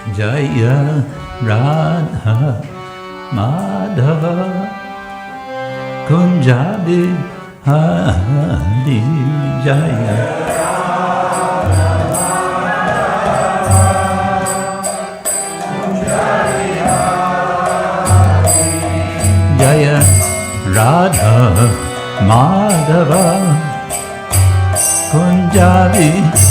Jaya Radha Madhava Kunja-bihari Jaya Jaya Radha Madhava Kunja-bihari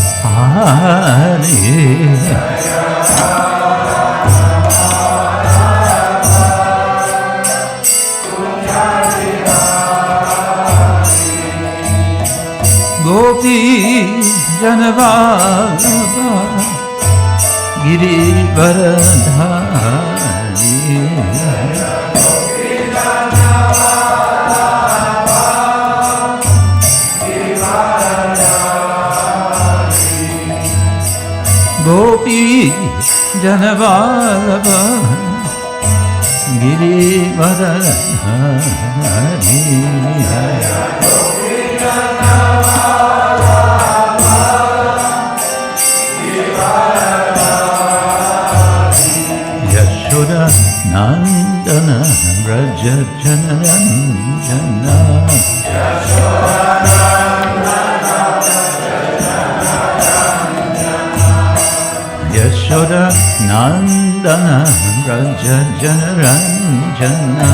Gopi-janavallabha Girivaradhari Gopi-janavallabha Girivaradhari Nandana Raja Janaranjana Yashoda Nandana Raja Janaranjana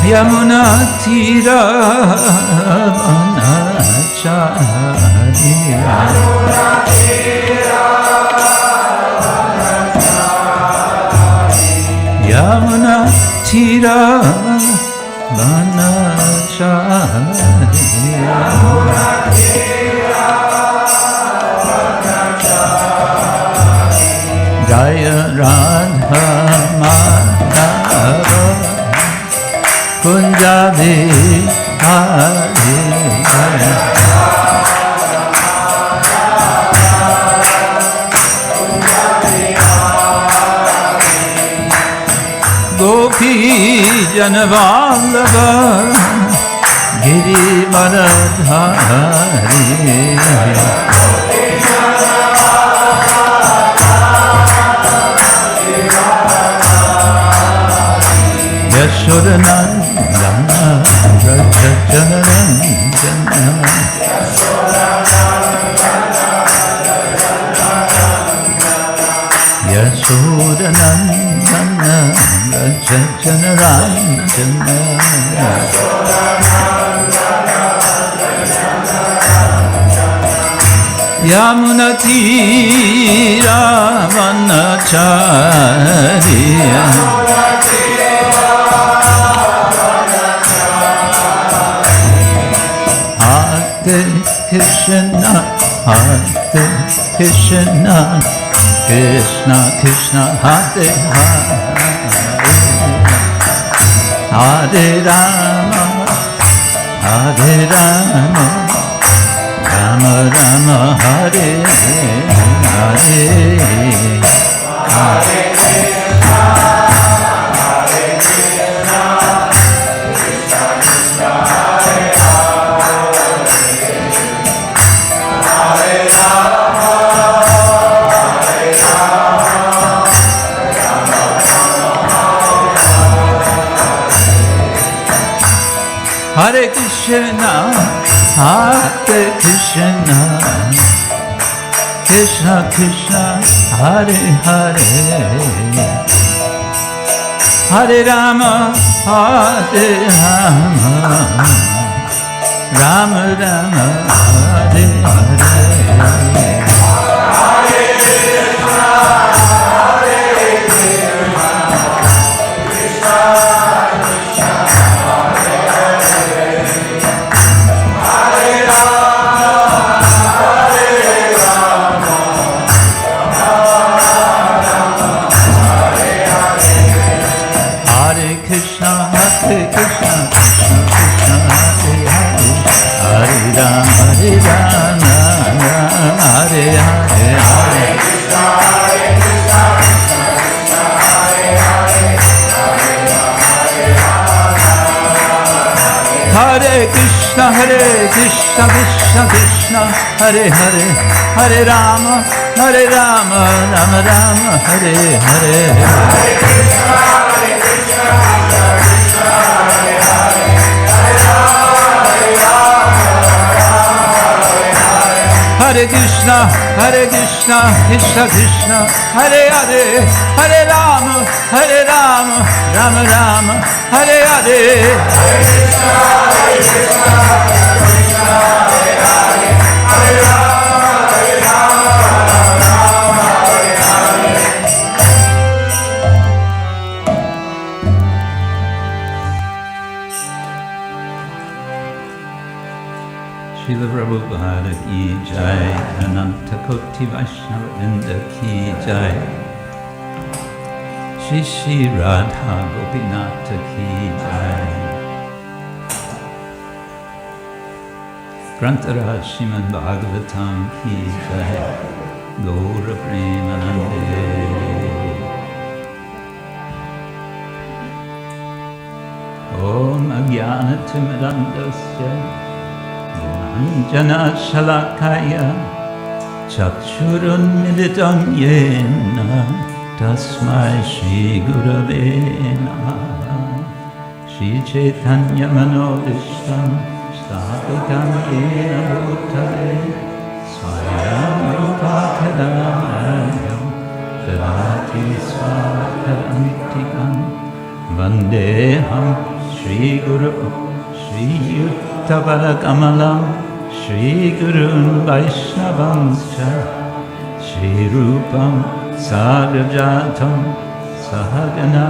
Yamuna Tira Yamuna Tira Jaya Radha Madhava Kunja-bihari Gopi-janavallabha Girivaradhari Yashodanandana Raja Janaranjana Yashodanandana Raja Janaranjana Yamuna Tira Vanachariya Hare Krishna Hare Krishna Krishna Krishna Hare Hare Hare Rama Hare Rama Rama Rama Hare Hare Hare Hare Krishna, Hare Krishna, Krishna Krishna, Hare Hare, Hare Rama, Hare Rama, Rama Rama, Hare Hare. Hare Krishna Krishna, Krishna Krishna, Hare Hare, Hare Rama, Rama Rama, Hare Hare. Hare Krishna, Krishna Krishna, Hare Hare, Hare Rama, Hare Krishna, Krishna Krishna, Hare Hare, Hare Rama, Rama Rama, Hare Hare. Hare Krishna, Krishna Krishna, Hare Hare, Hare Rama, Rama Hare Hare. Srila Prabhupada ki jai, Ananta Koti Vaishnava Vrinda ki jai, Shri Shri Radha Gopinatha ki jai. Grantara Srimad Bhagavatam ki jai, Gaura Premanande. Om Ajnana-timirandasya Anjana Shalakaya Chakshurunmilitam Yena Tasmai Shri Gurave Namaha. Shri Chaitanya Manobishtam Sthapitam Yena Bhutale Swayam Rupa Kadamayan Dadati Swakarantikam Vandeham Shri Guru Shri Yuttavara-kamalam Shri Gurun Vaishnavanscha Shri Rupam Sagajatam Sahagana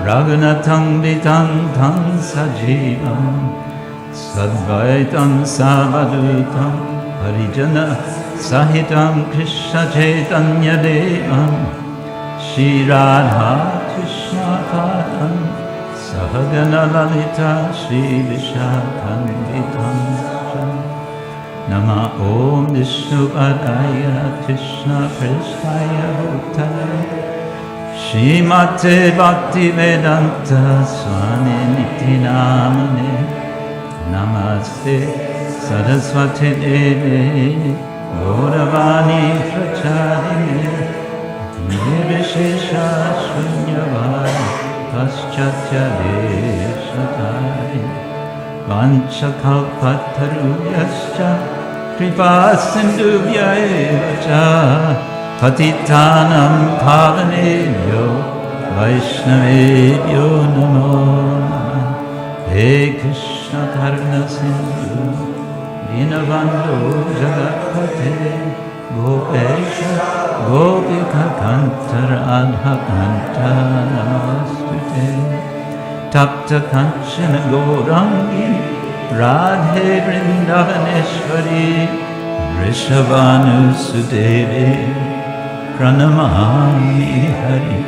Raghunatam Vitam Tam Sajivam Sadvaitam Savadutam Parijana Sahitam Krishna Chaitanya Devam Shri Radha Krishna Padam Sahagana Lalita Shri Vishakhanvitam Nama Om Vishnupadaya Krishna Prestaya Bhutale Shrimate Bhaktivedanta Swami Niti Namane Namaste Saraswati Deve Gauravani Pracharine Nirvishesha Shunyavadi Paschatya Deshatai Vanchakalpatarubhyascha Kripasindubhya evacha Patitanam pavanebhyo Vaishnavebhyo namo namah. He Krishna Karuna Sindhu Dinabandhu Jagatpate Gopesha Gopika Kanta Radha Kanta Namastute Tapta Kanchana Gaurangi Radhe Vrindavaneshwari Vrishabhanusudevi Pranamami Hari.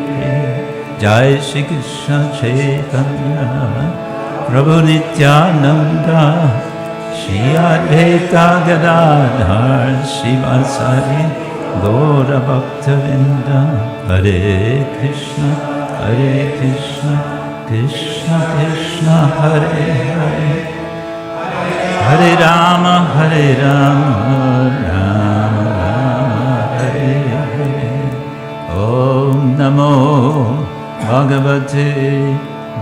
Jai Shri Krishna Chaitanya Prabhu Nityananda Shri Advaita Gadadhar Shivasari Gaura Bhaktavinda. Hare Krishna Krishna Krishna Hare Hare, Hare Rama Rama Rama Hare Hare. Om Namo Bhagavate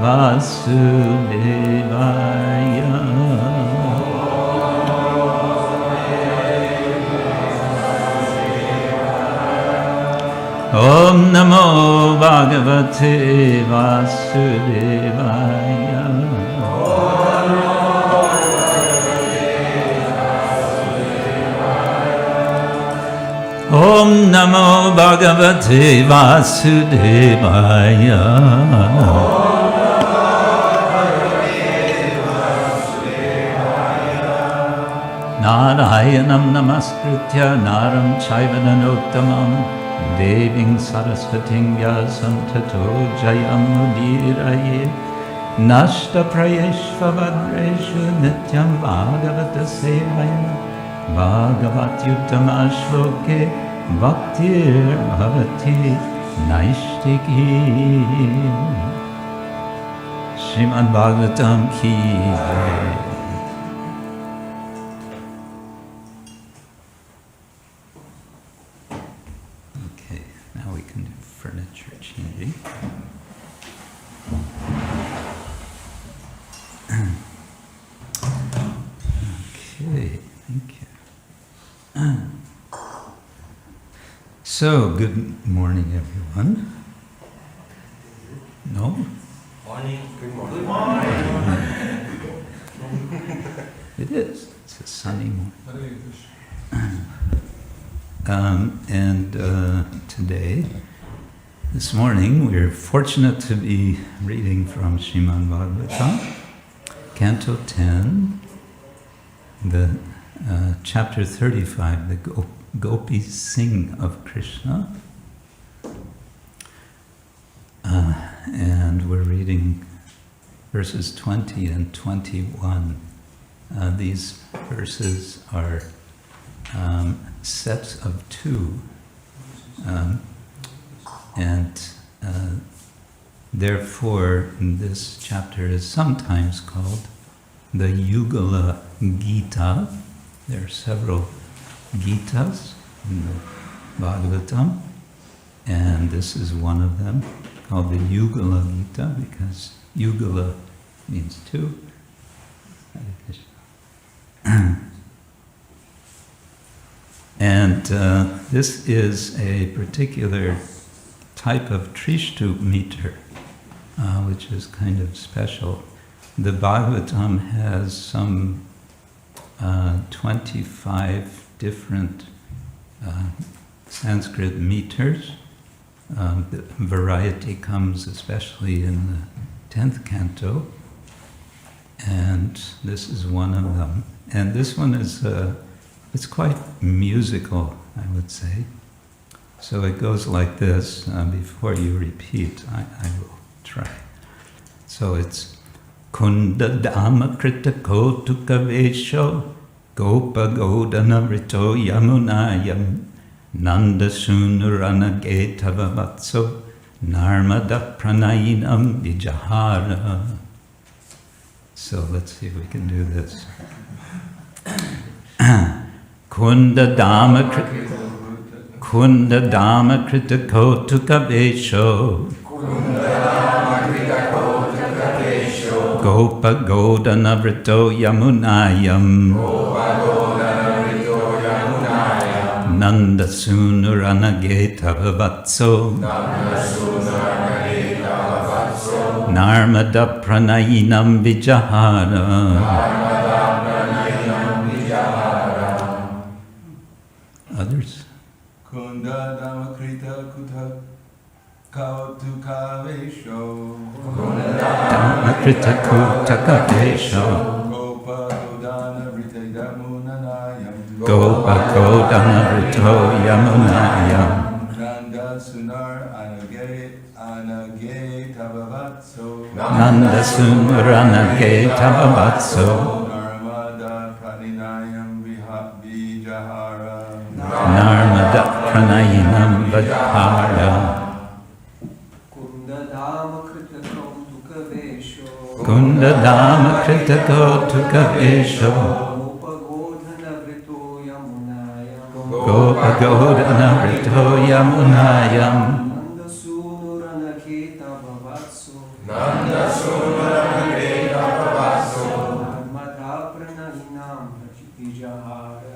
Vasudevaya. Om Namo Bhagavate Vasudevaya. Om Namo Bhagavate Vasudevaya. Narayanam namaskritya naram chaiva narottamam Deving Saraswating Vyasam Tato Jayamudiraye. Nashta Prayeshva Vadreshu Nityam Bhagavata Sevaya. Bhagavatyuttama Shloke Bhaktir Bhavati Naishtiki. Srimad Bhagavatam ki jai. Okay, thank you. So, good morning, everyone. No? Morning. Good morning. Good morning. It is. It's a sunny morning. Today, this morning, we're fortunate to be reading from Srimad Bhagavatam, Canto 10, the chapter 35, the Gopis sing of Krishna. And we're reading verses 20 and 21. These verses are sets of two, therefore this chapter is sometimes called the Yugala Gita. There are several Gitas in the Bhagavatam, and this is one of them, called the Yugala Gita, because Yugala means two. And this is a particular type of Trishtu meter, which is kind of special. The Bhagavatam has some 25 different Sanskrit meters. The variety comes especially in the 10th canto, and this is one of them. And this one is it's quite musical, I would say. So it goes like this. Before you repeat, I will try. So it's kunda-dāma-kṛta-kautuka-veṣo, gopa-godhana-vṛto yamunāyām, nanda-sūnur anaghe tava vatso, narma-daḥ praṇayiṇāṁ vijahāra. So let's see if we can do this. Kunda-dāma-kṛta-kautuka-veṣo, gopa-godhana-vṛto yamunāyām, nanda-sūnur anaghe tava vatso, narma-daḥ praṇayiṇāṁ vijahāra. Others? Kunda-dāma-kṛta-kautuka-veṣo, Dāma-kṛta-kautuka-veṣo, gopa-godhana-vṛto yamunāyām, nanda-sūnur anaghe tava vatso, nanda-sūnur anaghe tava vatso, narma-daḥ praṇayiṇāṁ vijahāra, narma-daḥ praṇayiṇāṁ vijahāra. Kunda-dāma-kṛta-kautuka-veṣo, gopa-godhana-vṛto yamunāyām, nanda-sūnur anaghe tava vatso, narma-daḥ praṇayiṇāṁ vijahāra.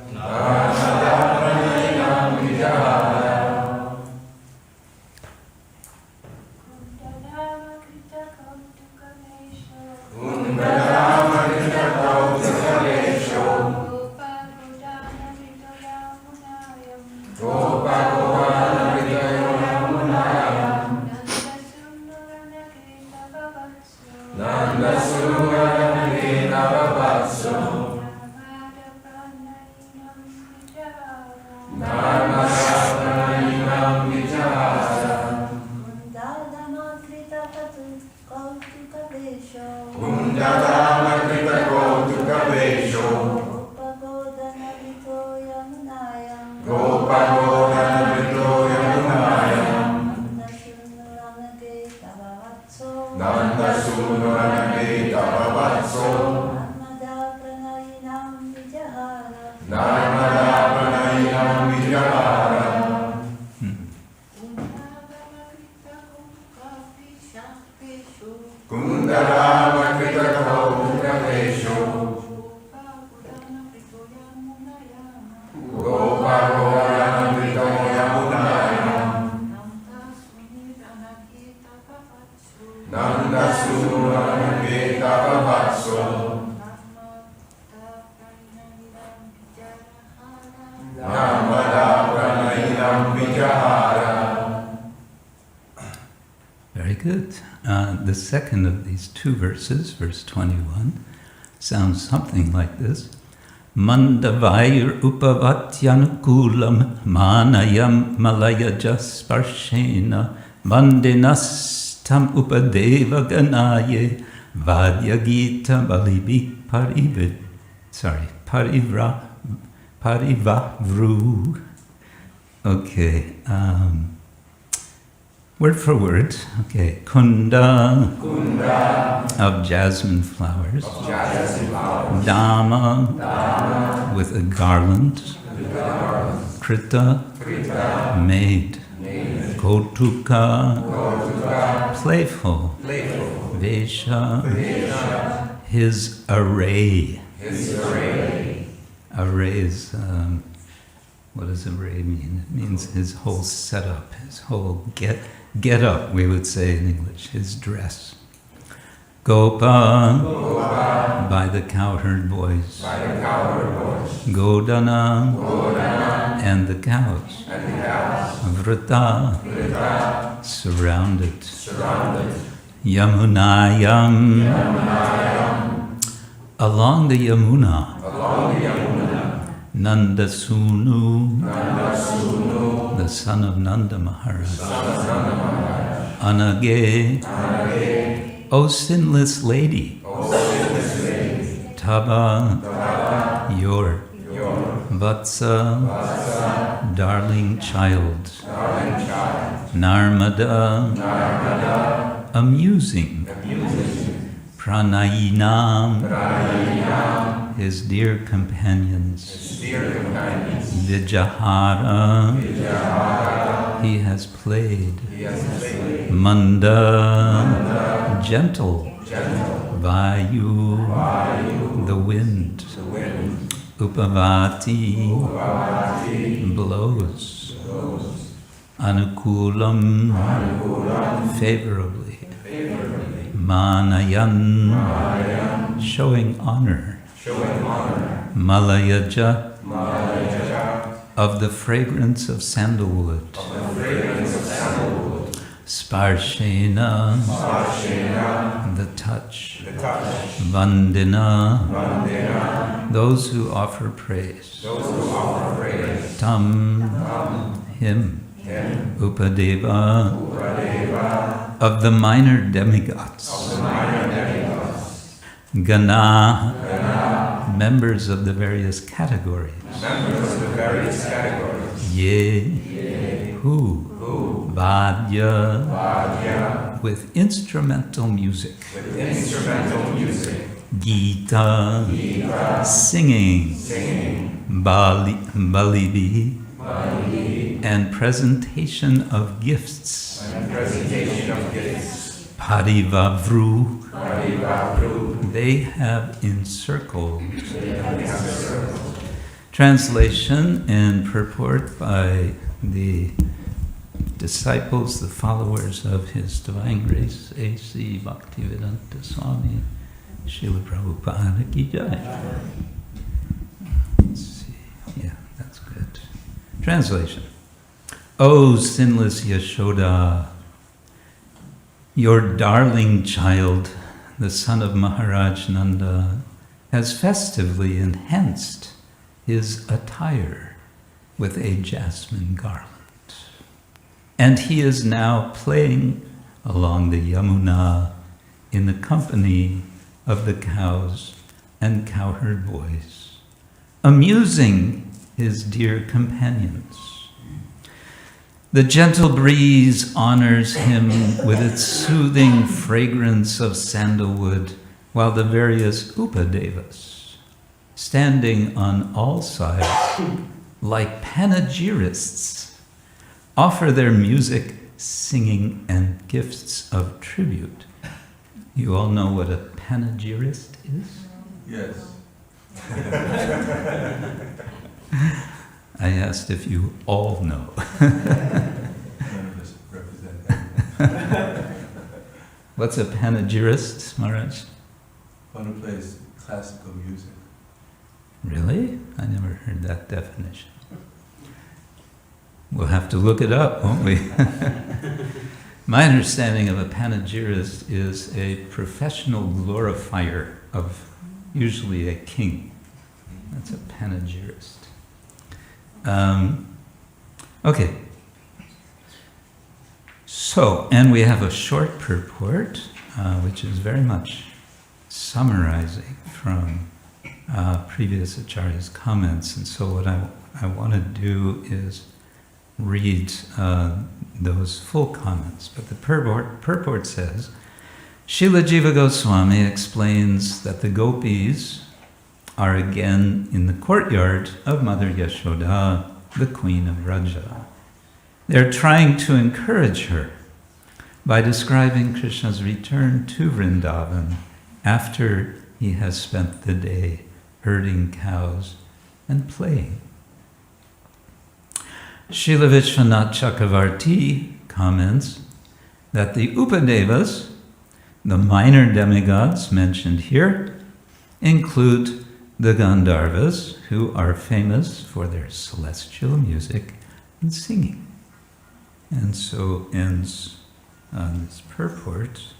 vatso. Narma-daḥ praṇayiṇāṁ vijahāra. Very good. The second of these two verses, verse 21, sounds something like this. Manda-vāyur upavāty anukūlaṁ mānayan malayaja-sparśena vandinas tam upaveva-gaṇā vādya-gīta-balibhiḥ parivavruḥ. Okay. Word for word. Okay. Kunda of jasmine flowers. Dāma with a garland. Krita made. Kautuka playful. Veṣo his array. Array is, what does array mean? It means his whole setup, his whole get up, we would say in English, his dress. Gopa, by the cowherd boys. Godhana, and the cows. Vṛta, surrounded. Yamunāyām, along the Yamuna. Nanda-sūnur, the son of Nanda Mahārāja. Anaghe, O sinless lady. Tava, your. Vatso, darling child. Narma-daḥ, amusing. Praṇayiṇāṁ, his dear companions. Vijahāra, he has played. Manda, gentle. Vāyur, the wind. Upavāty, blows. Anukūlaṁ, favorably. Mānayan, showing honor. Malayaja, of the fragrance of sandalwood. Sparśena, the touch. Vandina, those who offer praise. Tam, him. Upadeva, of the minor demigods. Gaṇā, members of the various categories. Who? Vādya, with instrumental music. Gita, singing. Balibhiḥ, and presentation of gifts. Parivavruḥ, they have encircled. Translation and purport by the disciples, the followers of His Divine Grace, A.C. Bhaktivedanta Swami, Srila Prabhupada ki jai. Let's see. Yeah, that's good. Translation. O sinless Yashoda, your darling child, the son of Mahārāja Nanda, has festively enhanced his attire with a jasmine garland. And he is now playing along the Yamuna in the company of the cows and cowherd boys, amusing his dear companions. The gentle breeze honors him with its soothing fragrance of sandalwood, while the various upadevas, standing on all sides like panegyrists, offer their music, singing, and gifts of tribute. You all know what a panegyrist is? Yes. I asked if you all know. What's a panegyrist, Maharaj? One who plays classical music. Really? I never heard that definition. We'll have to look it up, won't we? My understanding of a panegyrist is a professional glorifier of usually a king. That's a panegyrist. Okay. So, and we have a short purport, which is very much summarizing from previous Acharya's comments. And so what I want to do is read those full comments. But the purport says, Srila Jiva Goswami explains that the gopis are again in the courtyard of Mother Yashoda, the queen of Vraja. They're trying to encourage her by describing Krishna's return to Vrindavan after he has spent the day herding cows and playing. Srila Vishwanath Chakravarti comments that the upadevas, the minor demigods mentioned here, include the Gandharvas, who are famous for their celestial music and singing. And so ends this purport,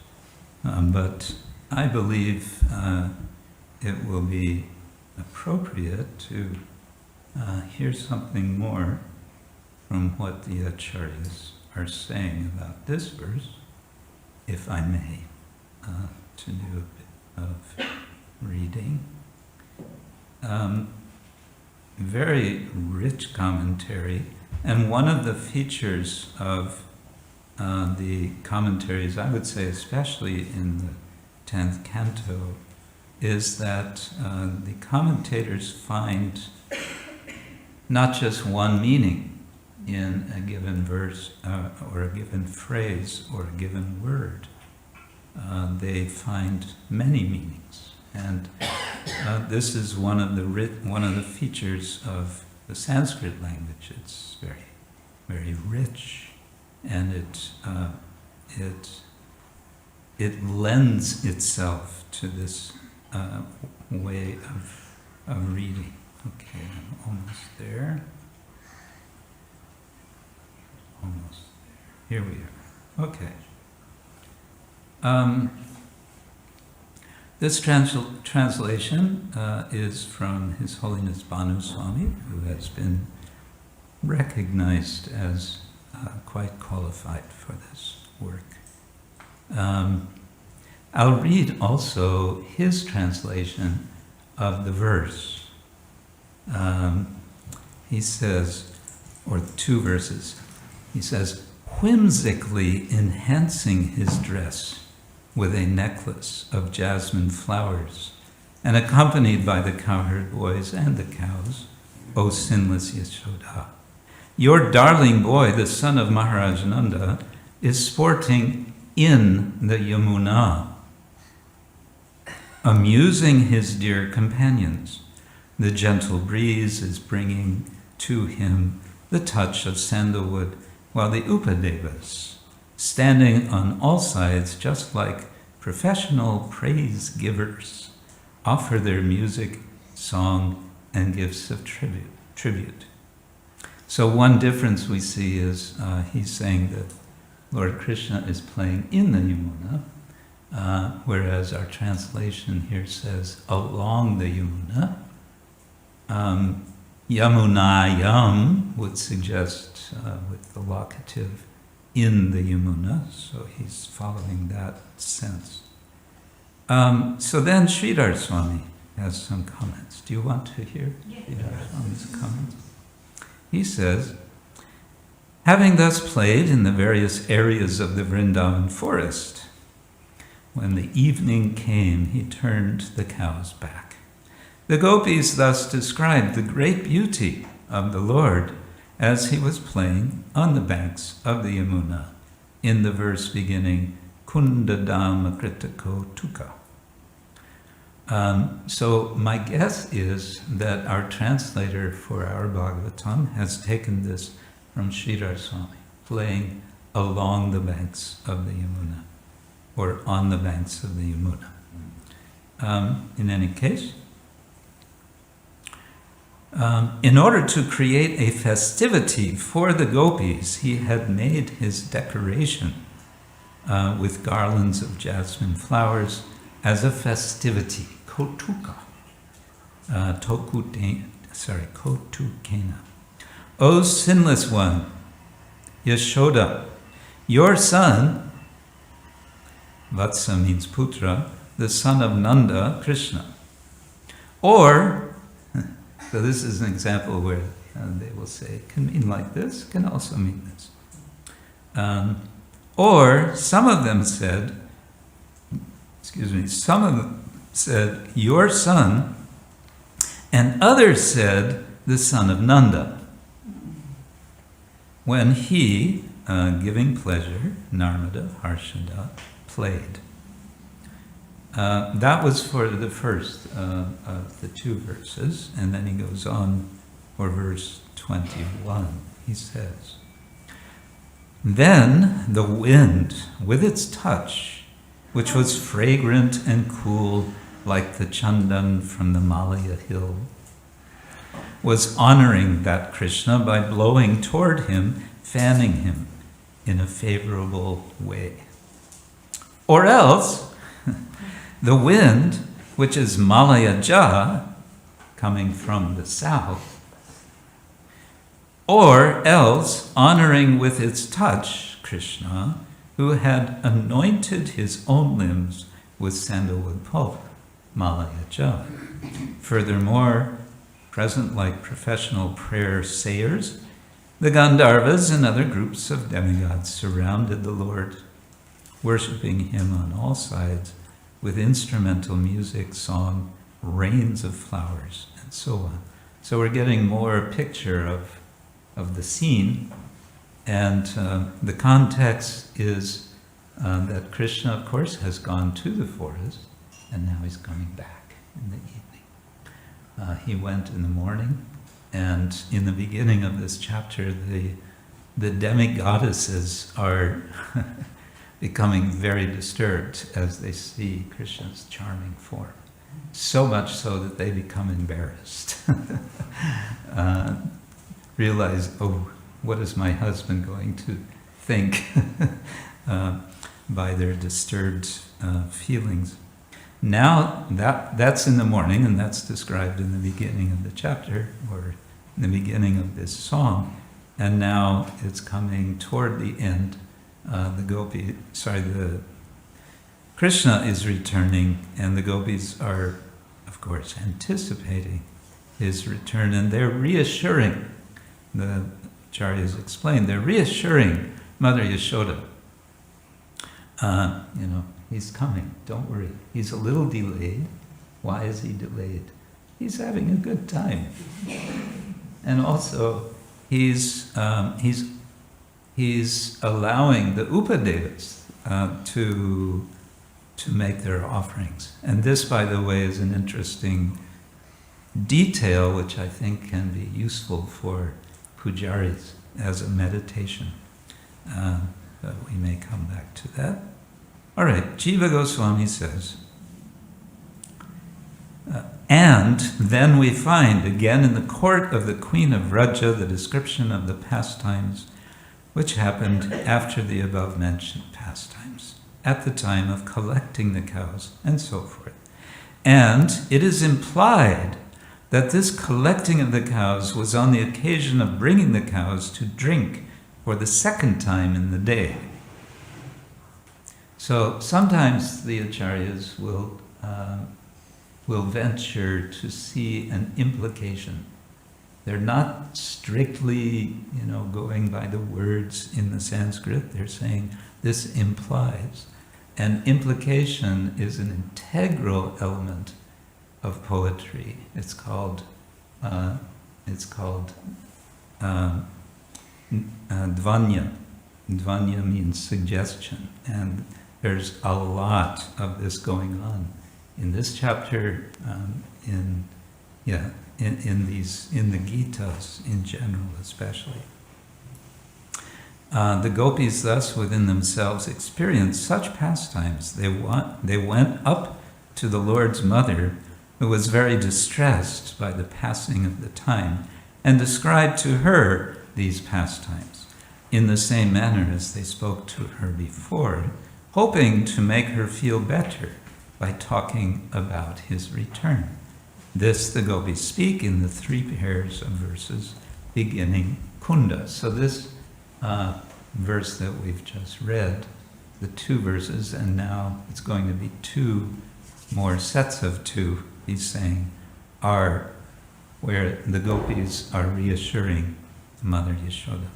but I believe it will be appropriate to hear something more from what the Acharyas are saying about this verse, if I may, to do a bit of reading. Very rich commentary, and one of the features of the commentaries, I would say especially in the 10th canto, is that the commentators find not just one meaning in a given verse or a given phrase or a given word. They find many meanings, and this is one of the features of the Sanskrit language. It's very, very rich, and it lends itself to this way of reading. Okay, I'm almost there. Almost there. Here we are. Okay. This translation is from His Holiness Bhanu Swami, who has been recognized as quite qualified for this work. I'll read also his translation of the verse. He says, or two verses, he says, whimsically enhancing his dress with a necklace of jasmine flowers, and accompanied by the cowherd boys and the cows, O sinless Yashoda. Your darling boy, the son of Mahārāja Nanda, is sporting in the Yamuna, amusing his dear companions. The gentle breeze is bringing to him the touch of sandalwood, while the upadevas, standing on all sides just like professional praise givers, offer their music, song, and gifts of tribute. So one difference we see is he's saying that Lord Krishna is playing in the Yamuna, whereas our translation here says along the Yamuna. Yamunāyām would suggest with the locative in the Yamuna, so he's following that sense. So then Sridhar Swami has some comments. Do you want to hear Sridhar Swami's comments? He says, having thus played in the various areas of the Vrindavan forest, when the evening came, he turned the cows back. The gopis thus described the great beauty of the Lord as he was playing on the banks of the Yamuna, in the verse beginning, kunda-dāma-kṛta-kautuka. So my guess is that our translator for our Bhagavatam has taken this from Sridhar Swami, playing along the banks of the Yamuna, or on the banks of the Yamuna. In any case, in order to create a festivity for the gopis, he had made his decoration with garlands of jasmine flowers as a festivity, kautuka, kautukena. O sinless one, Yashoda, your son, vatso means putra, the son of Nanda, Krishna. Or, so this is an example where they will say, it can mean like this, can also mean this. Or some of them said, your son, and others said, the son of Nanda. When he, giving pleasure, narma-daḥ, played. That was for the first of the two verses, and then he goes on for verse 21. He says, then the wind, with its touch, which was fragrant and cool like the chandan from the Malaya hill, was honoring that Krishna by blowing toward him, fanning him in a favorable way. Or else, the wind, which is malaya-ja, coming from the south, or else honoring with its touch Krishna, who had anointed his own limbs with sandalwood pulp, malaya-ja. Furthermore, present like professional prayer sayers, the Gandharvas and other groups of demigods surrounded the Lord, worshipping him on all sides with instrumental music, song, rains of flowers, and so on. So we're getting more picture of the scene, and the context is that Krishna, of course, has gone to the forest, and now he's coming back in the evening. He went in the morning, and in the beginning of this chapter, the demigoddesses are becoming very disturbed as they see Krishna's charming form. So much so that they become embarrassed. Realize, oh, what is my husband going to think by their disturbed feelings? Now, that's in the morning, and that's described in the beginning of the chapter, or in the beginning of this song. And now it's coming toward the end. The Krishna is returning, and the gopis are, of course, anticipating his return, and they're reassuring, the acharyas explain, they're reassuring Mother Yashoda. He's coming, don't worry. He's a little delayed. Why is he delayed? He's having a good time. And also, he's allowing the upadevas to make their offerings. And this, by the way, is an interesting detail which I think can be useful for pujaris as a meditation. But we may come back to that. All right, Jiva Goswami says, and then we find again in the court of the Queen of Vraja the description of the pastimes which happened after the above-mentioned pastimes, at the time of collecting the cows, and so forth. And it is implied that this collecting of the cows was on the occasion of bringing the cows to drink for the second time in the day. So sometimes the acharyas will venture to see an implication. They're not strictly, going by the words in the Sanskrit. They're saying this implies. And implication is an integral element of poetry. It's called dvanya. Dvanya means suggestion, and there's a lot of this going on in this chapter, in the Gitas in general, especially. The gopis thus within themselves experienced such pastimes. They went up to the Lord's mother, who was very distressed by the passing of the time, and described to her these pastimes in the same manner as they spoke to her before, hoping to make her feel better by talking about his return. This the gopis speak in the 3 pairs of verses beginning kunda. So this verse that we've just read, the 2 verses, and now it's going to be 2 more sets of 2, he's saying, are where the gopis are reassuring Mother Yashoda.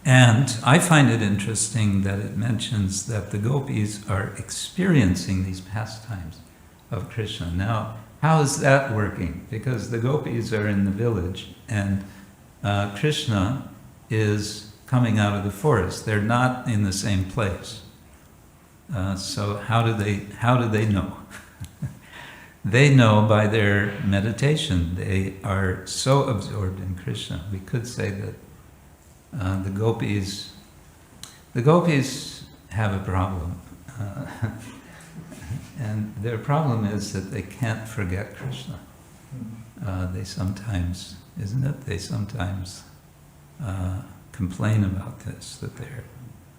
And I find it interesting that it mentions that the gopis are experiencing these pastimes of Krishna. Now, how is that working? Because the gopis are in the village and Krishna is coming out of the forest. They're not in the same place. So how do they know? They know by their meditation. They are so absorbed in Krishna. We could say that the gopis have a problem. And their problem is that they can't forget Krishna. They sometimes, isn't it? They sometimes complain about this, that they're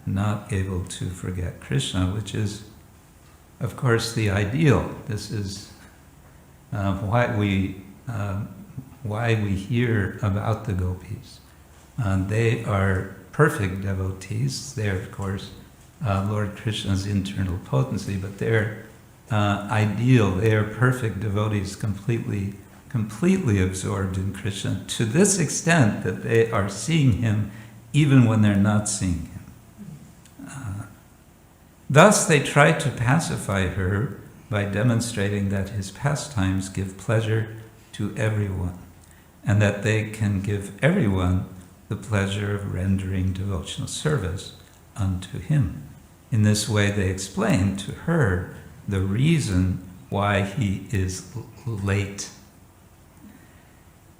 not able to forget Krishna, which is, of course, the ideal. This is why we hear about the gopis. They are perfect devotees. They're, of course, Lord Krishna's internal potency, but they're ideal. They are perfect devotees, completely absorbed in Krishna, to this extent that they are seeing him even when they're not seeing him. Thus, they try to pacify her by demonstrating that his pastimes give pleasure to everyone, and that they can give everyone the pleasure of rendering devotional service unto him. In this way, they explain to her the reason why he is late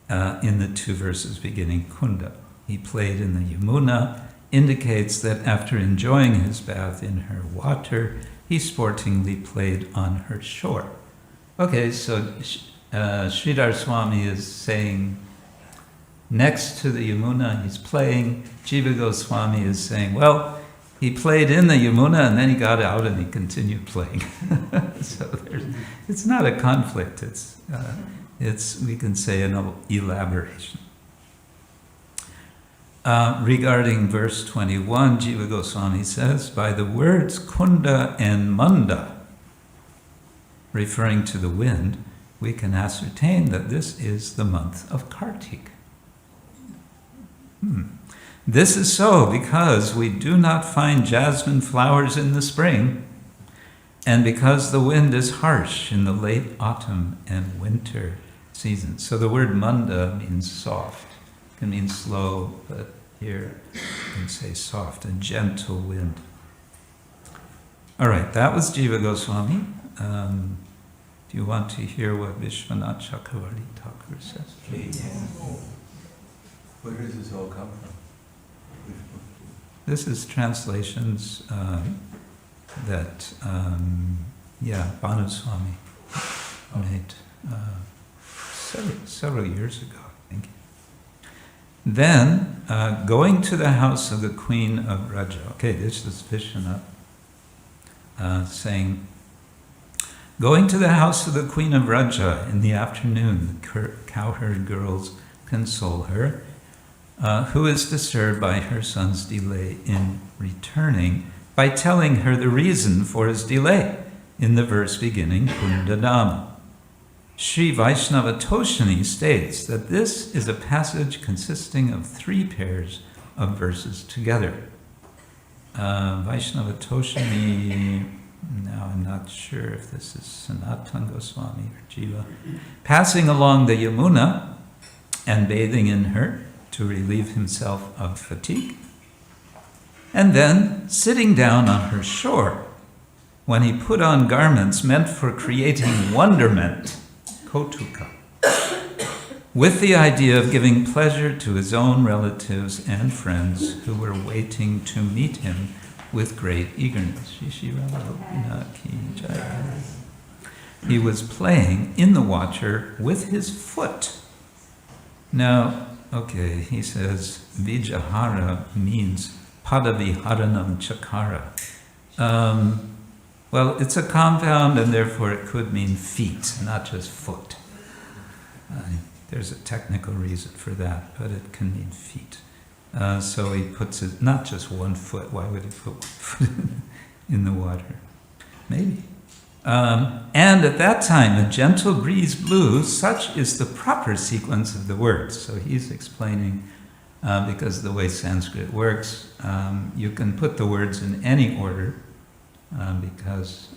in the 2 verses beginning kunda. He played in the Yamuna, indicates that after enjoying his bath in her water, he sportingly played on her shore. Okay, so Sridhar Swami is saying, next to the Yamuna, he's playing. Jiva Goswami is saying, well, he played in the Yamuna and then he got out and he continued playing. So it's not a conflict. It's we can say an elaboration. Regarding verse 21, Jiva Goswami says, by the words kunda and manda, referring to the wind, we can ascertain that this is the month of Kartik. This is so because we do not find jasmine flowers in the spring, and because the wind is harsh in the late autumn and winter seasons. So the word manda means soft. It can mean slow, but here you can say soft, a gentle wind. All right, that was Jiva Goswami. Do you want to hear what Vishwanath Chakravarti Thakur says? Where does this all come from? This is translations that, Bhanu Swami made several years ago, I think. Then, going to the house of the Queen of Raja. Okay, this is Vishwanath saying, going to the house of the Queen of Raja in the afternoon, the cowherd girls console her, who is disturbed by her son's delay in returning, by telling her the reason for his delay in the verse beginning kunda-dāma. Sri Vaishnava Toshani states that this is a passage consisting of 3 pairs of verses together. Vaishnava Toshani, now I'm not sure if this is Sanatana Goswami or Jiva, passing along the Yamuna and bathing in her to relieve himself of fatigue, and then sitting down on her shore when he put on garments meant for creating wonderment, kautuka, with the idea of giving pleasure to his own relatives and friends who were waiting to meet him with great eagerness. He was playing in the water with his foot. Now, okay, he says vijahāra means pada-viharanam chakara. Well, it's a compound, and therefore it could mean feet, not just foot. There's a technical reason for that, but it can mean feet. So he puts it, not just one foot. Why would he put one foot in the water? Maybe. And at that time, a gentle breeze blew. Such is the proper sequence of the words. So he's explaining, because the way Sanskrit works, you can put the words in any order, because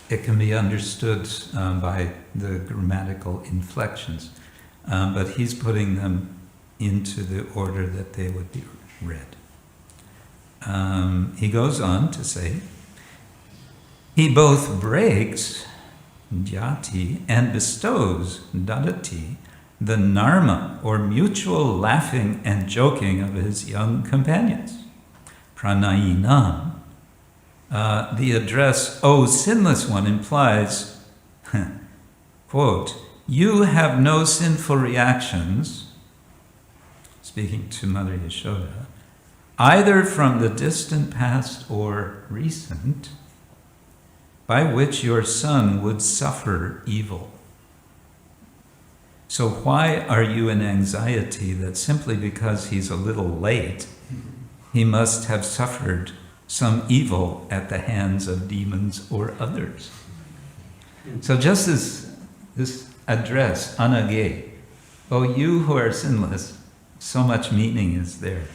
it can be understood by the grammatical inflections. But he's putting them into the order that they would be read. He goes on to say, he both breaks, jati, and bestows, dadati, the narma, or mutual laughing and joking of his young companions. Praṇayiṇāṁ. The address, O sinless one, implies, quote, you have no sinful reactions, speaking to Mother Yashoda, either from the distant past or recent, by which your son would suffer evil. So why are you in anxiety that simply because he's a little late, he must have suffered some evil at the hands of demons or others? So just as this address, anaghe, oh, you who are sinless, so much meaning is there.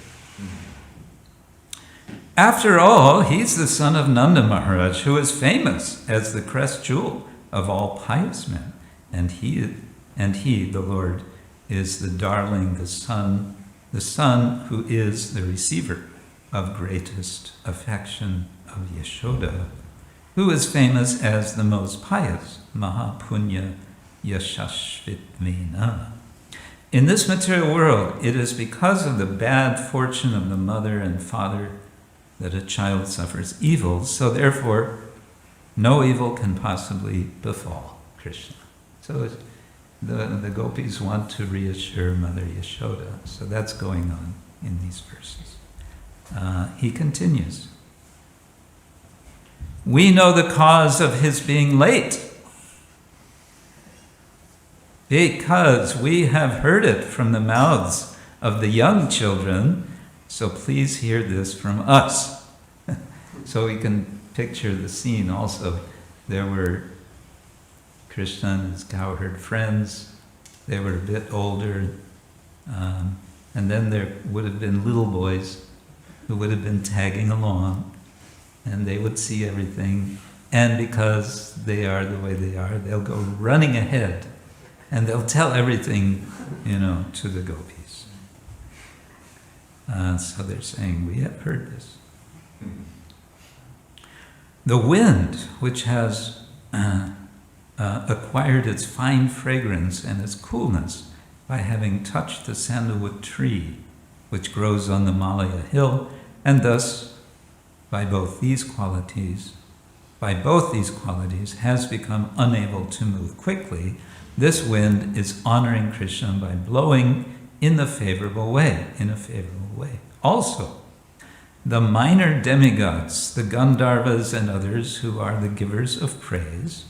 After all, he's the son of Nanda Mahārāja, who is famous as the crest jewel of all pious men. And he, the Lord, is the darling, the son who is the receiver of greatest affection of Yashoda, who is famous as the most pious, mahapunya yashashvitvena. In this material world, it is because of the bad fortune of the mother and father that a child suffers evil, so therefore no evil can possibly befall Krishna. So the gopis want to reassure Mother Yashoda, so that's going on in these verses. He continues, we know the cause of his being late, because we have heard it from the mouths of the young children, so please hear this from us. So we can picture the scene also. There were Krishna and his cowherd friends. They were a bit older. And then there would have been little boys who would have been tagging along. And they would see everything. And because they are the way they are, they'll go running ahead. And they'll tell everything, to the gopis. So they're saying, we have heard this. The wind, which has acquired its fine fragrance and its coolness by having touched the sandalwood tree, which grows on the Malaya hill, and thus, by both these qualities, has become unable to move quickly. This wind is honoring Krishna by blowing in a favorable way. Also, the minor demigods, the Gandharvas and others who are the givers of praise,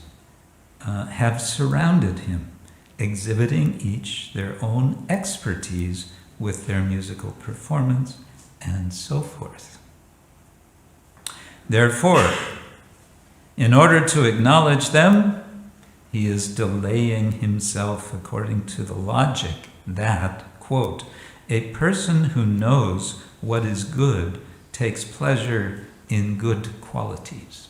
have surrounded him, exhibiting each their own expertise with their musical performance and so forth. Therefore, in order to acknowledge them, he is delaying himself according to the logic that, quote, a person who knows what is good takes pleasure in good qualities.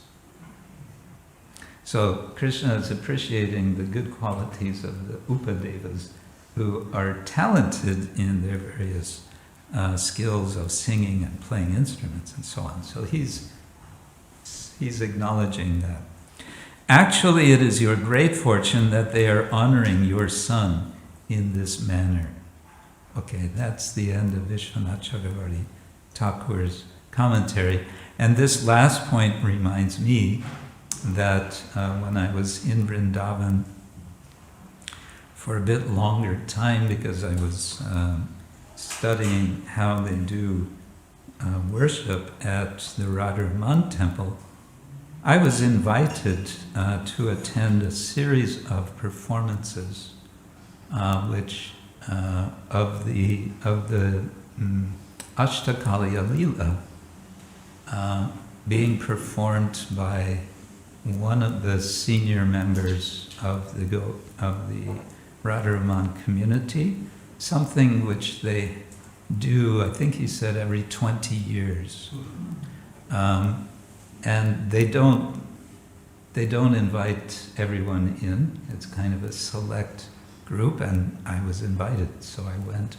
So Krishna is appreciating the good qualities of the upadevas who are talented in their various skills of singing and playing instruments and so on. So he's acknowledging that. Actually, it is your great fortune that they are honoring your son in this manner. Okay, that's the end of Vishwanath Chakravarti Thakur's commentary. And this last point reminds me that when I was in Vrindavan for a bit longer time, because I was studying how they do worship at the Radharaman temple, I was invited to attend a series of performances, which of the Ashtakaliya Leela being performed by one of the senior members of the Radharaman community, something which they do, I think he said, every 20 years. And they don't invite everyone in. It's kind of a select group, and I was invited, so I went.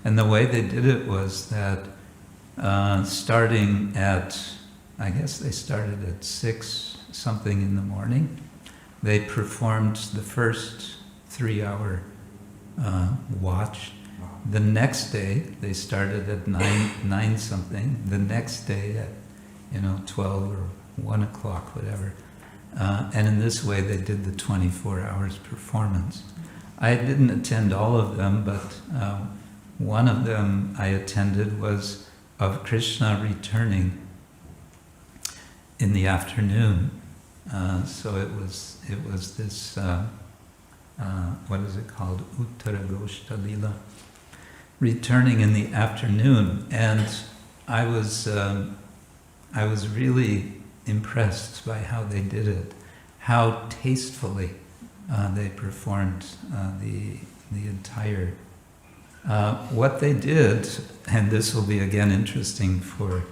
And the way they did it was that starting at, I guess they started at 6 something in the morning, they performed the first 3-hour watch. The next day, they started at 9 something. The next day at 12 or 1 o'clock, whatever. And in this way, they did the 24 hours performance. I didn't attend all of them, but one of them I attended was of Krishna returning in the afternoon. So it was this, what is it called? Uttaragoshta Lila. Returning in the afternoon, and I was really impressed by how they did it, how tastefully they performed the entire. What they did, and this will be again interesting for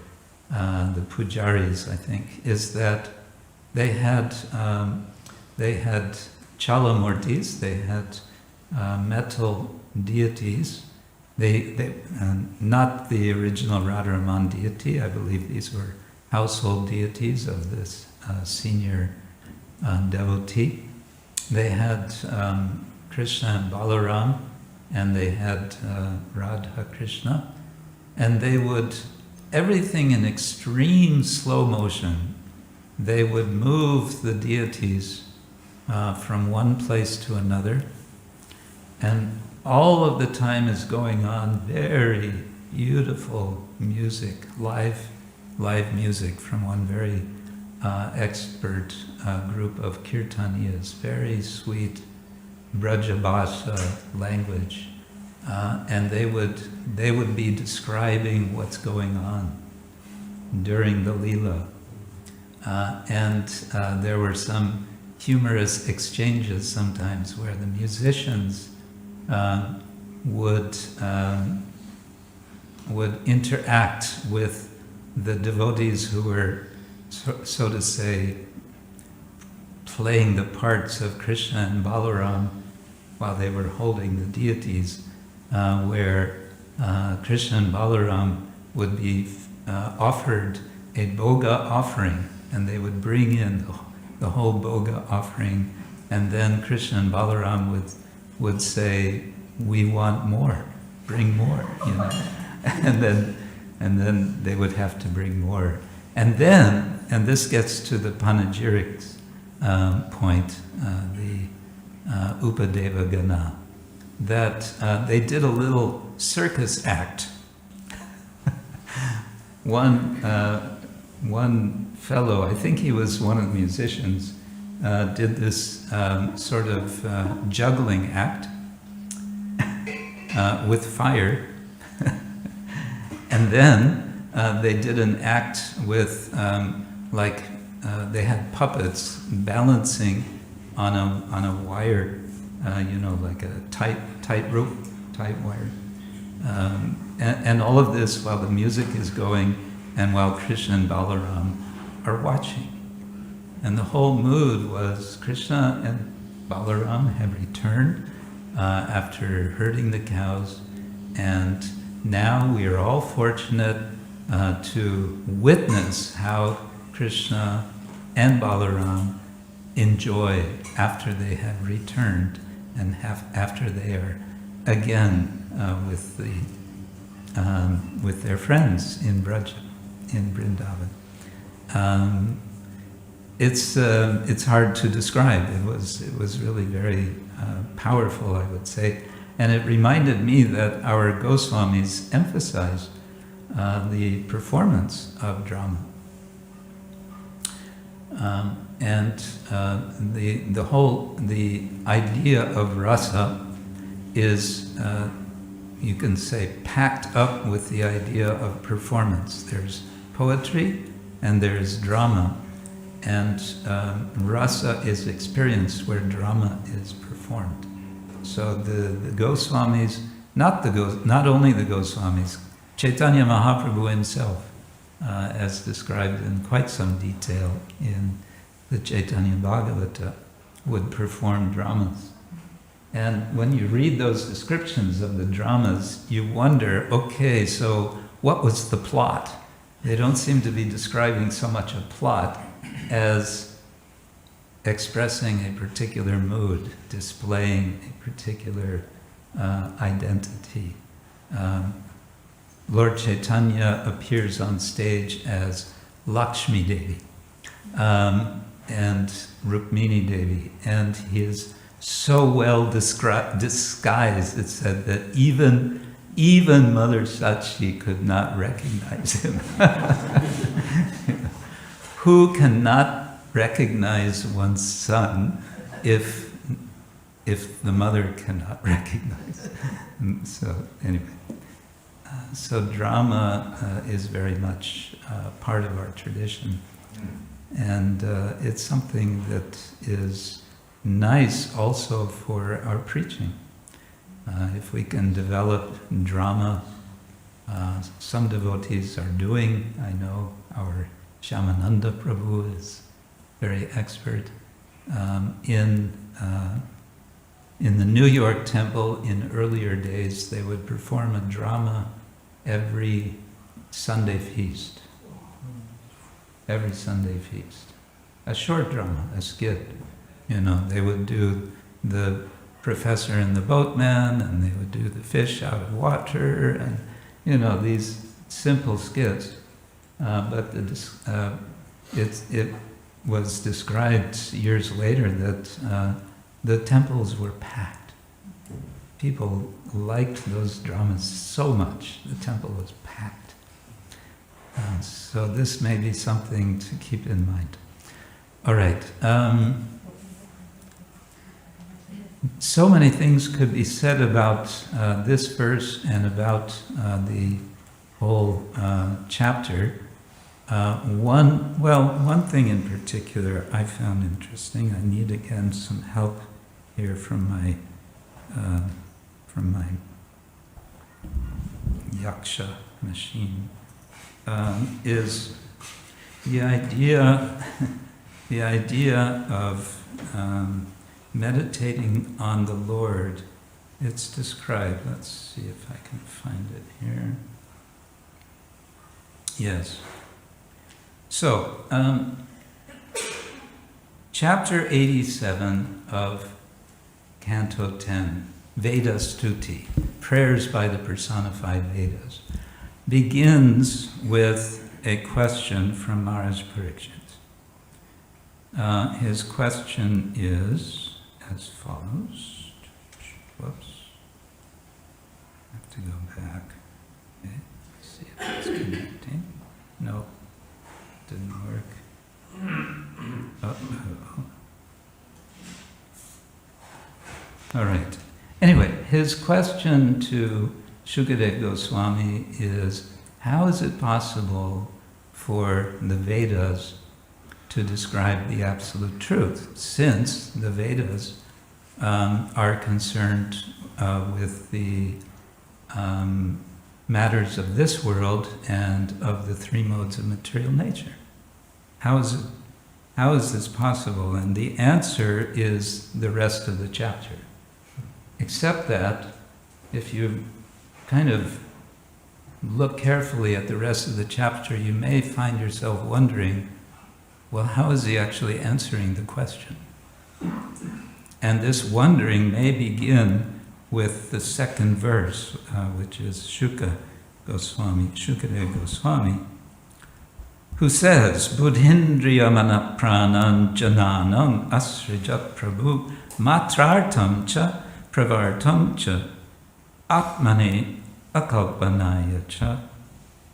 the pujaris, I think, is that they had chalamurtis, they had metal deities. They not the original Radharaman deity. I believe these were household deities of this senior devotee. They had Krishna and Balaram, and they had Radha Krishna, and they would, everything in extreme slow motion, they would move the deities from one place to another, and all of the time is going on very beautiful music, live music from one very expert group of kirtaniyas, very sweet Brajabhasha language, and they would be describing what's going on during the Leela, and there were some humorous exchanges sometimes where the musicians would interact with the devotees who were, so to say, playing the parts of Krishna and Balaram while they were holding the deities, where Krishna and Balaram would be offered a bhoga offering, and they would bring in the whole bhoga offering, and then Krishna and Balaram would say, "We want more, bring more," and then they would have to bring more, and this gets to the panegyrics point, the upavāty, that they did a little circus act. One fellow, I think he was one of the musicians, did this sort of juggling act with fire, and then they did an act with they had puppets balancing on a wire, like a tight rope, tight wire, and all of this while the music is going and while Krishna and Balaram are watching. And the whole mood was Krishna and Balaram have returned after herding the cows, and now we are all fortunate to witness how Krishna and Balaram enjoy after they have returned and after they are again with their friends in Braja, in Vrindavan. It's hard to describe. It was really very powerful, I would say, and it reminded me that our Goswamis emphasize the performance of drama, and the idea of rasa is, you can say, packed up with the idea of performance. There's poetry and there's drama, and rasa is experience where drama is performed. So the Goswamis, not only the Goswamis, Chaitanya Mahaprabhu himself, as described in quite some detail in the Chaitanya Bhagavata, would perform dramas. And when you read those descriptions of the dramas, you wonder, okay, so what was the plot? They don't seem to be describing so much a plot as expressing a particular mood, displaying a particular identity. Lord Chaitanya appears on stage as Lakshmi Devi and Rukmini Devi, and he is so well disguised, it said, that even Mother Sachi could not recognize him. Who cannot recognize one's son if the mother cannot recognize? So anyway, so drama is very much part of our tradition, and it's something that is nice also for our preaching. If we can develop drama, some devotees are doing. I know our Shyamananda Prabhu is very expert. In the New York temple, in earlier days, they would perform a drama every Sunday feast. Every Sunday feast. A short drama, a skit. You know, they would do the professor and the boatman, and they would do the fish out of water, and, you know, these simple skits. But it was described years later that the temples were packed. People liked those dramas so much. The temple was packed. So this may be something to keep in mind. All right. So many things could be said about this verse and about the whole chapter. One thing in particular I found interesting. I need again some help here from my yaksha machine. Is the idea of meditating on the Lord. It's described. Let's see if I can find it here. Yes. So, chapter 87 of Canto 10, Veda Stuti, prayers by the personified Vedas, begins with a question from Maharaj Parikshit. His question is as follows. Whoops. I have to go back. Okay. Let's see if it's connecting. No, didn't work. Uh-oh. All right. Anyway, his question to Shukadeva Goswami is, how is it possible for the Vedas to describe the absolute truth, since the Vedas are concerned with the matters of this world and of the three modes of material nature? How is this possible? And the answer is the rest of the chapter. Except that, if you kind of look carefully at the rest of the chapter, you may find yourself wondering, well, how is he actually answering the question? And this wondering may begin with the second verse, which is Shukadeva Goswami, who says, Buddhindriya mana-pranan jananam asrijat prabhu matrartam cha pravartam cha atmane akalpanaya cha.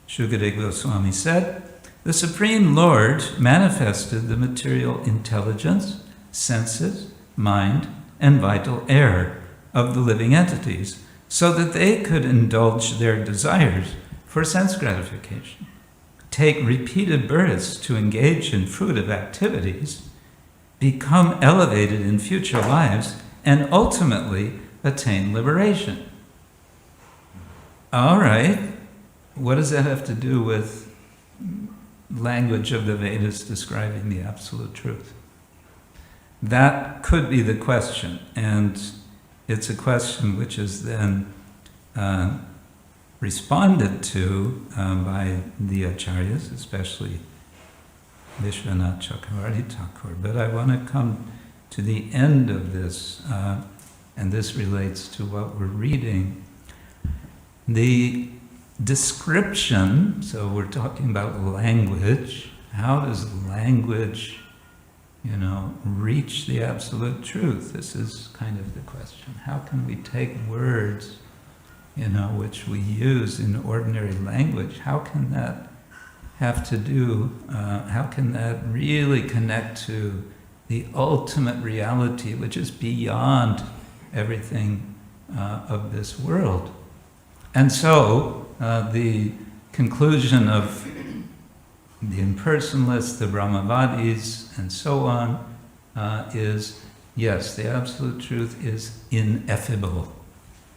Shukadeva Goswami said, the Supreme Lord manifested the material intelligence, senses, mind, and vital air of the living entities so that they could indulge their desires for sense gratification, take repeated births to engage in fruitive activities, become elevated in future lives, and ultimately attain liberation. All right, what does that have to do with language of the Vedas describing the absolute truth? That could be the question, and it's a question which is then responded to by the acharyas, especially Vishwanath Chakravarti Thakur. But I want to come to the end of this, and this relates to what we're reading. The description, so we're talking about language. How does language, reach the absolute truth? This is kind of the question. How can we take words, which we use in ordinary language? How can that have to do, how can that really connect to the ultimate reality, which is beyond everything of this world? And so, the conclusion of the impersonalists, the Brahmavadis, and so on, is, yes, the absolute truth is ineffable.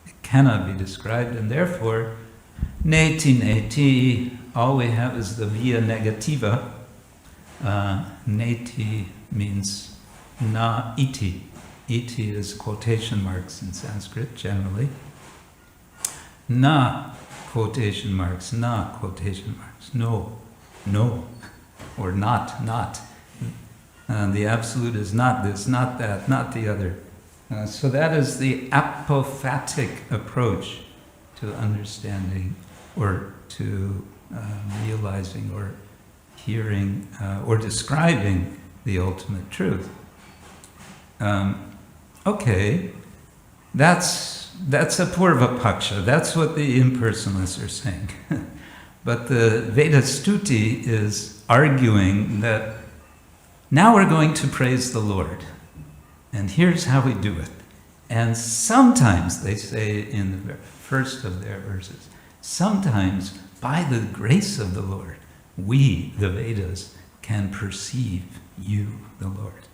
It cannot be described, and therefore, neti, all we have is the via negativa. Neti means na iti. Iti is quotation marks in Sanskrit, generally. Na, quotation marks, na, quotation marks, no, or not. The absolute is not this, not that, not the other. So that is the apophatic approach to understanding, or to realizing, or hearing, or describing the ultimate truth. Okay, that's a purva paksha. That's what the impersonalists are saying. But the Veda Stuti is arguing that now we're going to praise the Lord. And here's how we do it. And sometimes, they say in the first of their verses, sometimes by the grace of the Lord, we, the Vedas, can perceive you, the Lord.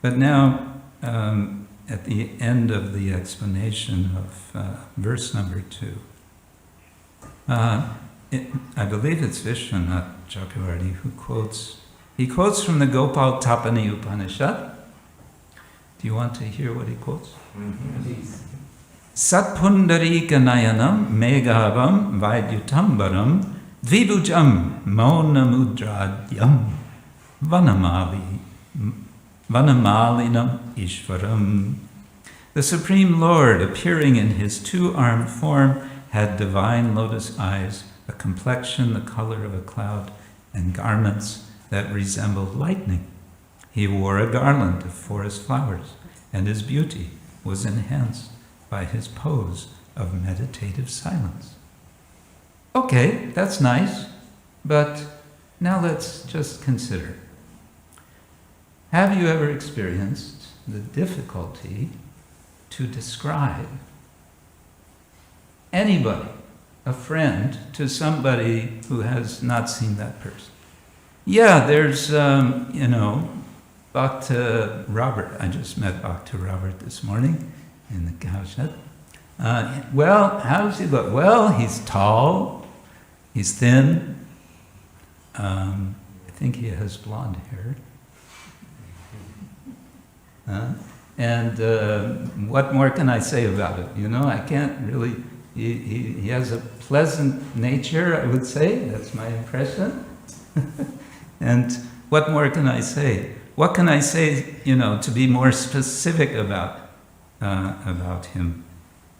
But now, at the end of the explanation of verse number 2, I believe it's Vishwanath Chakravarti who quotes from the Gopal Tapani Upanishad. Do you want to hear what he quotes? Please. Satpundarika nayanam meghavam vaidyutambaram dvibhujam maunamudradyam vanamalinam ishvaram. The Supreme Lord, appearing in his two-armed form, had divine lotus eyes, a complexion the color of a cloud, and garments that resembled lightning. He wore a garland of forest flowers, and his beauty was enhanced by his pose of meditative silence. Okay, that's nice, but now let's just consider. Have you ever experienced the difficulty to describe anybody, a friend, to somebody who has not seen that person? Yeah, there's, Bhakta Robert. I just met Bhakta Robert this morning in the cowshed. Well, how does he look? Well, he's tall, he's thin, I think he has blonde hair. And what more can I say about it? I can't really, he has a pleasant nature, I would say, that's my impression. And what more can I say? What can I say, to be more specific about him?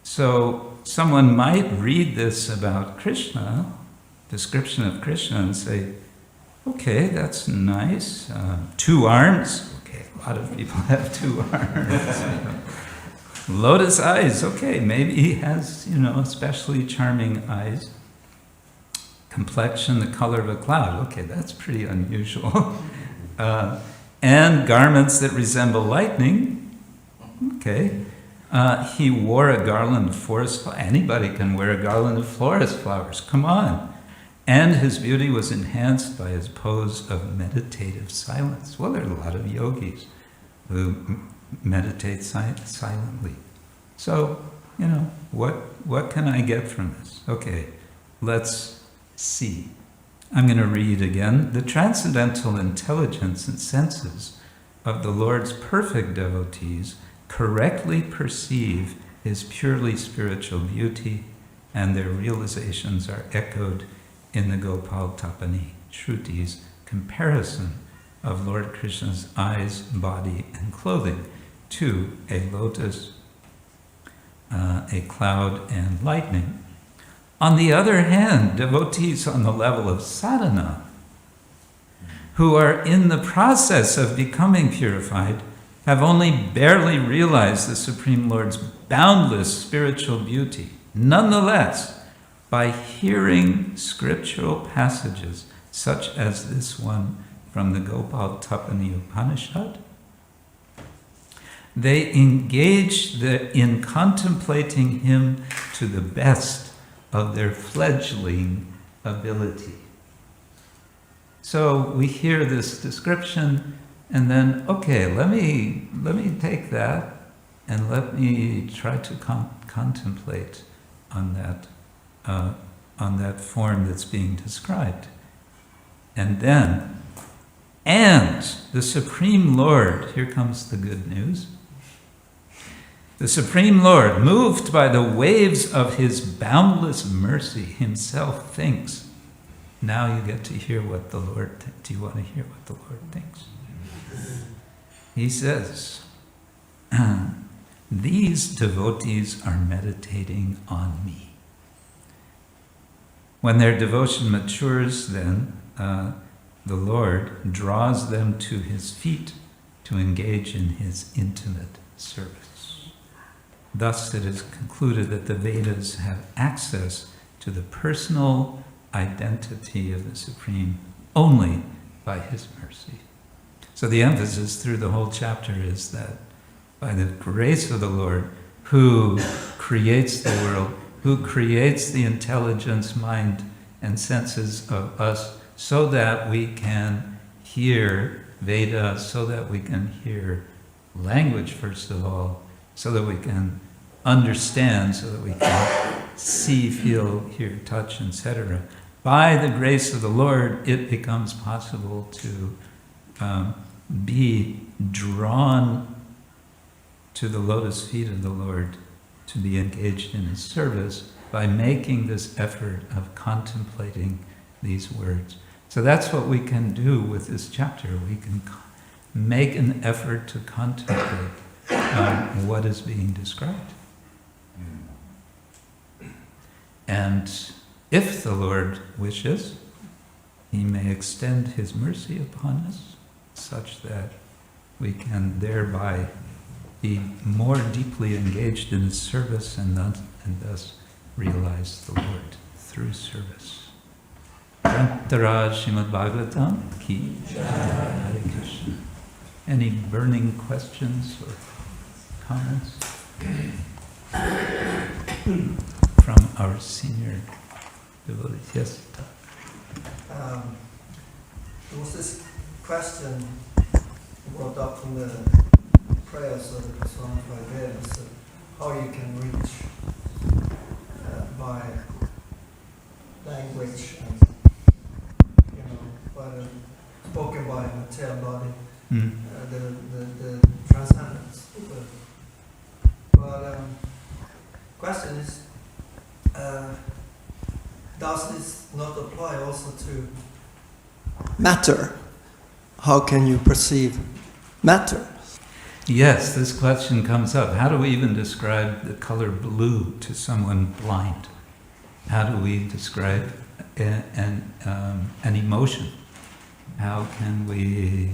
So someone might read this about Krishna, description of Krishna, and say, okay, that's nice. 2 arms. Okay, a lot of people have 2 arms. Lotus eyes. Okay, maybe he has, especially charming eyes. Complexion, the color of a cloud. Okay, that's pretty unusual. And garments that resemble lightning. Okay. He wore a garland of forest flowers. Anybody can wear a garland of forest flowers. Come on. And his beauty was enhanced by his pose of meditative silence. Well, there are a lot of yogis who meditate silently. So, what can I get from this? Okay, let's see. I'm going to read again. The transcendental intelligence and senses of the Lord's perfect devotees correctly perceive his purely spiritual beauty, and their realizations are echoed in the Gopal-tapani Shruti's comparison of Lord Krishna's eyes, body, and clothing to a lotus, a cloud, and lightning. On the other hand, devotees on the level of sadhana, who are in the process of becoming purified, have only barely realized the Supreme Lord's boundless spiritual beauty. Nonetheless, by hearing scriptural passages such as this one from the Gopal-tapani Upanishad, they engage in contemplating him to the best of their fledgling ability. So we hear this description, and then, okay, let me take that and let me try to contemplate on that form that's being described. And then, and the Supreme Lord, here comes the good news. The Supreme Lord, moved by the waves of his boundless mercy, himself thinks. Now you get to hear what the Lord thinks. Do you want to hear what the Lord thinks? He says, these devotees are meditating on me. When their devotion matures, then the Lord draws them to his feet to engage in his intimate service. Thus it is concluded that the Vedas have access to the personal identity of the Supreme only by his mercy. So the emphasis through the whole chapter is that by the grace of the Lord, who creates the world, who creates the intelligence, mind, and senses of us, so that we can hear Veda, so that we can hear language, first of all, so that we can understand, so that we can see, feel, hear, touch, etc. By the grace of the Lord, it becomes possible to be drawn to the lotus feet of the Lord, to be engaged in his service by making this effort of contemplating these words. So that's what we can do with this chapter. We can make an effort to contemplate what is being described. And if the Lord wishes, he may extend his mercy upon us such that we can thereby be more deeply engaged in his service and thus realize the Lord through service. Grantharaj Srimad Bhagavatam ki Hare Krishna. Any burning questions or comments from our senior devotees? Yes. There was this question brought up from the prayers of the personified Vedas, how you can reach by language and by the spoken by material body, the transcendence. But question is, does this not apply also to matter? How can you perceive matter? Yes, this question comes up. How do we even describe the color blue to someone blind? How do we describe an emotion? How can we...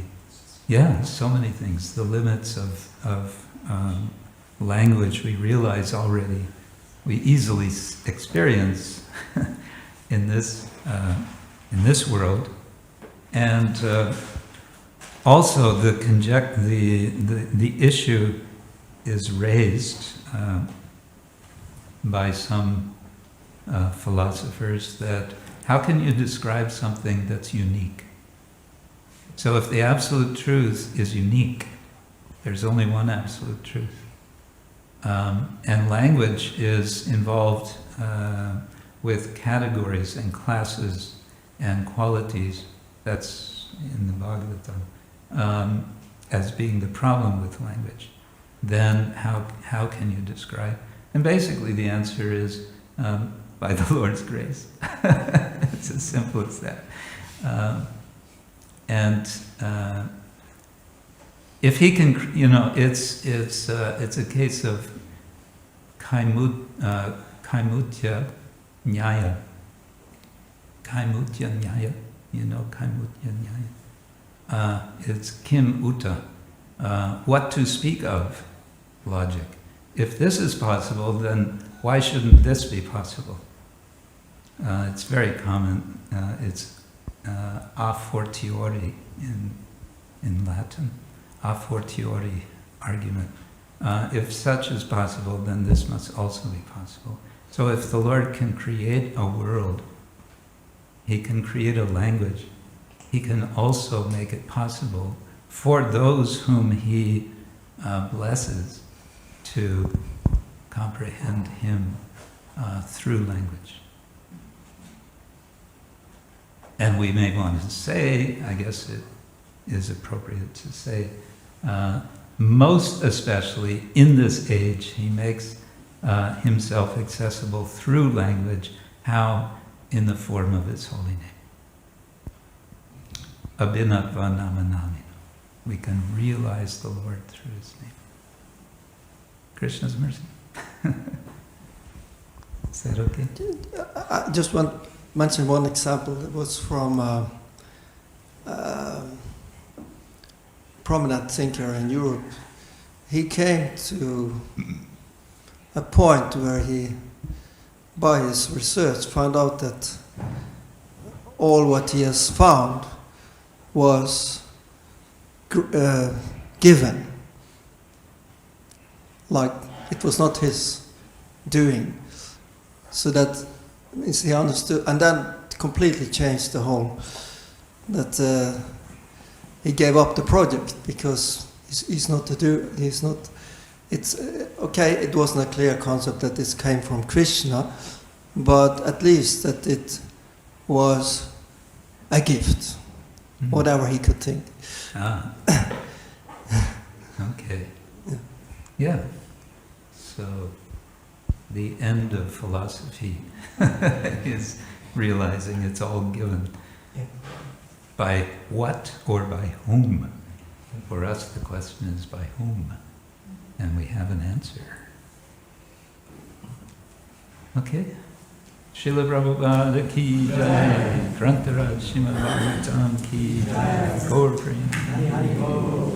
Yeah, so many things. The limits of language we realize already, we easily experience in this world, and also the issue is raised by some philosophers that how can you describe something that's unique? So if the absolute truth is unique, there's only one absolute truth. And language is involved with categories and classes and qualities. That's in the Bhagavatam, as being the problem with language. Then how can you describe? And basically the answer is by the Lord's grace. It's as simple as that. If he can, it's a case of kaimutya nyaya. Kaimutya nyaya, kaimutya nyaya. It's kim uta, what to speak of logic. If this is possible, then why shouldn't this be possible? It's very common. It's a fortiori in Latin, a fortiori argument. If such is possible, then this must also be possible. So if the Lord can create a world, He can create a language, He can also make it possible for those whom He blesses to comprehend Him through language. And we may want to say, I guess it is appropriate to say, most especially in this age, He makes Himself accessible through language. How? In the form of His holy name. Abhinatva namanamino. We can realize the Lord through His name. Krishna's mercy. Is that okay? I just want to mention one example. It was from prominent thinker in Europe. He came to a point where he, by his research, found out that all what he has found was given. Like it was not his doing. So that means he understood, and then completely changed the whole, that he gave up the project because he's not to do, he's not, it's, okay, it wasn't a clear concept that this came from Krishna, but at least that it was a gift, whatever he could think. Ah. Okay. Yeah. So the end of philosophy is realizing it's all given. Yeah. By what or by whom? For us the question is by whom? And we have an answer. Okay? Srila Prabhupada ki jai, Grantaraj Srimad Bhagavatam ki jai, Gaur Prema.